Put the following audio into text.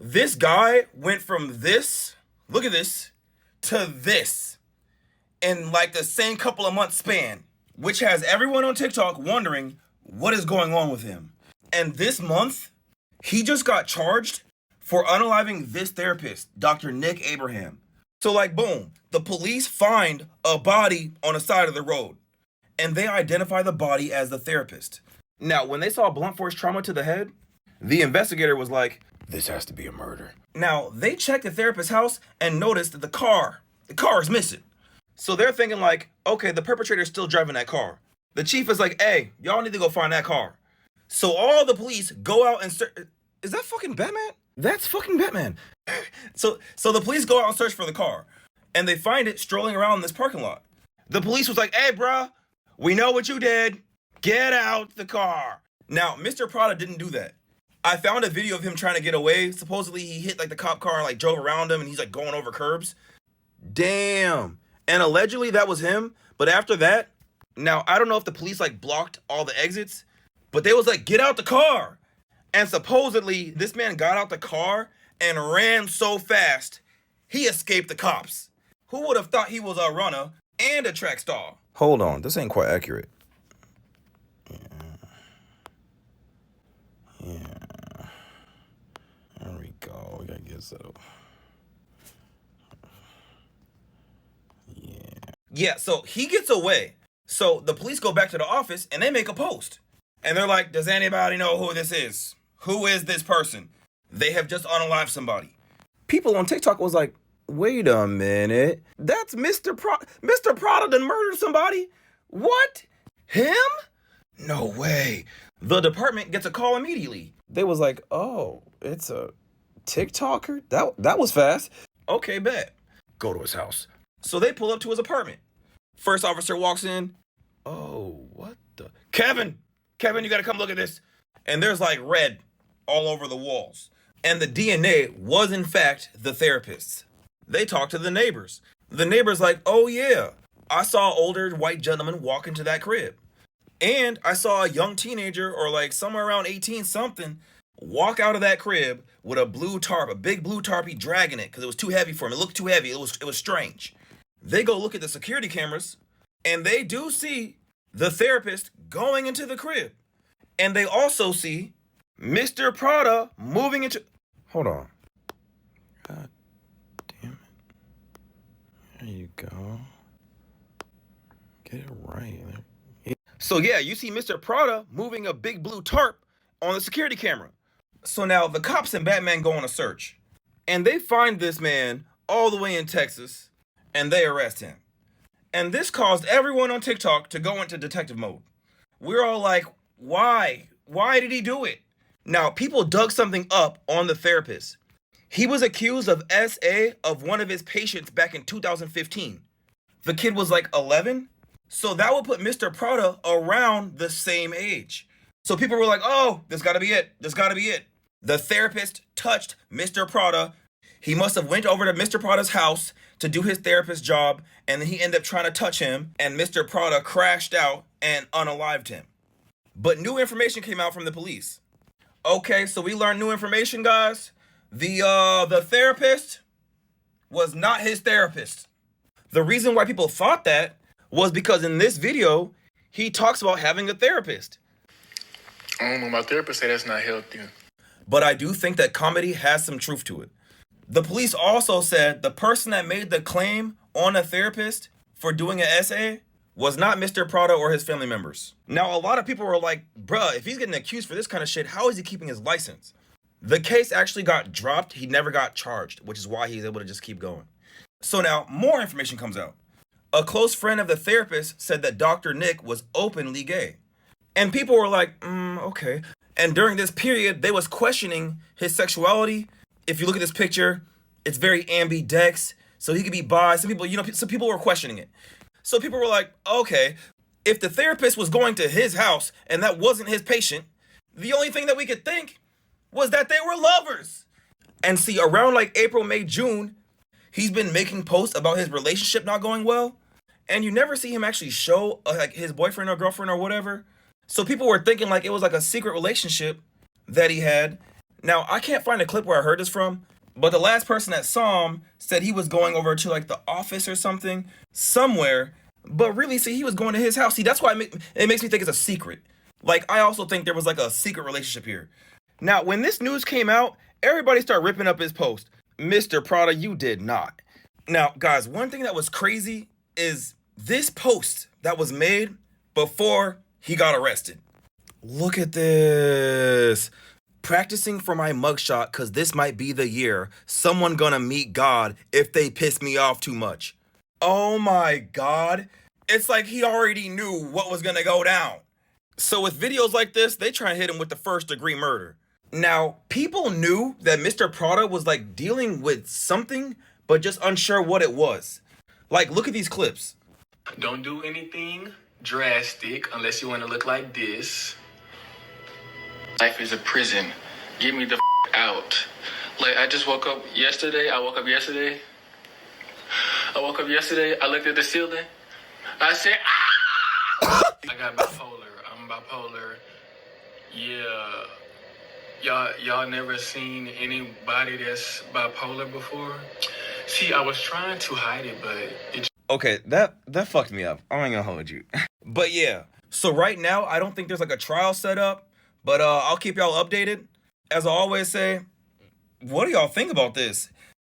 This guy went from this, look at this, to this in like the same couple of months span, which has everyone on TikTok wondering what is going on with him. And this month, he just got charged for unaliving this therapist, Dr. Nick Abraham. So like, boom, the police find a body on the side of the road and they identify the body as the therapist. Now, when they saw blunt force trauma to the head, the investigator was like, this has to be a murder. Now, they checked the therapist's house and noticed that the car is missing. So they're thinking like, okay, the perpetrator's still driving that car. The chief is like, hey, y'all need to go find that car. So all the police go out and search. Is that fucking Batman? That's fucking Batman. So the police go out and search for the car. And they find it strolling around this parking lot. The police was like, hey, bruh, we know what you did. Get out the car. Now, Mr. Prada didn't do that. I found a video of him trying to get away. Supposedly he hit like the cop car and like drove around him and he's like going over curbs. Damn. And allegedly that was him. But after that, now I don't know if the police like blocked all the exits, but they was like, get out the car. And supposedly this man got out the car and ran so fast, he escaped the cops. Who would have thought he was a runner and a track star? Hold on, this ain't quite accurate. Yeah. There we go. We gotta get so. Yeah, so he gets away. So the police go back to the office and they make a post. And they're like, does anybody know who this is? Who is this person? They have just unalived somebody. People on TikTok was like, wait a minute. That's Mr. Prada. Mr. Prada done murdered somebody? What? Him? No way. The department gets a call immediately. They was like, oh, it's a TikToker? That was fast. Okay, bet. Go to his house. So they pull up to his apartment. First officer walks in. Oh, what the? Kevin, you gotta come look at this. And there's like red all over the walls. And the DNA was in fact the therapist's. They talked to the neighbors. The neighbor's like, oh yeah, I saw an older white gentleman walk into that crib. And I saw a young teenager or like somewhere around 18 something walk out of that crib with a blue tarp, a big blue tarp, dragging it because it was too heavy for him. It looked too heavy. It was strange. They go look at the security cameras and they do see the therapist going into the crib. And they also see Mr. Prada moving into... Hold on. God damn it. There you go. Get it right. So yeah, you see Mr. Prada moving a big blue tarp on the security camera. So now the cops and Batman go on a search. And they find this man all the way in Texas. And they arrest him. And this caused everyone on TikTok to go into detective mode. We're all like, why? Why did he do it? Now, people dug something up on the therapist. He was accused of SA of one of his patients back in 2015. The kid was like 11. So that would put Mr. Prada around the same age. So people were like, oh, this gotta be it. This gotta be it. The therapist touched Mr. Prada. He must have went over to Mr. Prada's house to do his therapist job, and then he ended up trying to touch him, and Mr. Prada crashed out and unalived him. But new information came out from the police. Okay, so we learned new information, guys. The therapist was not his therapist. The reason why people thought that was because in this video, he talks about having a therapist. My therapist said that's not healthy. But I do think that comedy has some truth to it. The police also said the person that made the claim on a therapist for doing an essay was not Mr. Prada or his family members. Now, a lot of people were like, bruh, if he's getting accused for this kind of shit, how is he keeping his license? The case actually got dropped. He never got charged, which is why he's able to just keep going. So now more information comes out. A close friend of the therapist said that Dr. Nick was openly gay. And people were like, okay. And during this period, they was questioning his sexuality. If you look at this picture, it's very ambidex. So he could be bi. Some people were questioning it. So people were like, okay, if the therapist was going to his house and that wasn't his patient, the only thing that we could think was that they were lovers. And see, around like April, May, June, he's been making posts about his relationship not going well. And you never see him actually show like his boyfriend or girlfriend or whatever. So people were thinking like it was like a secret relationship that he had. Now, I can't find a clip where I heard this from, but the last person that saw him said he was going over to like the office or something, somewhere. But really, see, he was going to his house. See, that's why it makes me think it's a secret. Like, I also think there was like a secret relationship here. Now, when this news came out, everybody started ripping up his post. Mr. Prada, you did not. Now, guys, one thing that was crazy is this post that was made before he got arrested. Look at this. Practicing for my mugshot because this might be the year someone gonna meet God if they piss me off too much. Oh my God. It's like he already knew what was gonna go down. So with videos like this, they try and hit him with the first-degree murder. Now, people knew that Mr. Prada was like dealing with something, but just unsure what it was. Like, look at these clips. Don't do anything drastic unless you want to look like this. Life is a prison. Get me the out. Like, I just woke up yesterday. I woke up yesterday. I looked at the ceiling. I said, ah! I got bipolar. I'm bipolar. Yeah. Y'all never seen anybody that's bipolar before? See, I was trying to hide it, but it... Okay, that fucked me up. I ain't gonna hold you. But yeah, so right now, I don't think there's like a trial set up, but I'll keep y'all updated. As I always say, what do y'all think about this?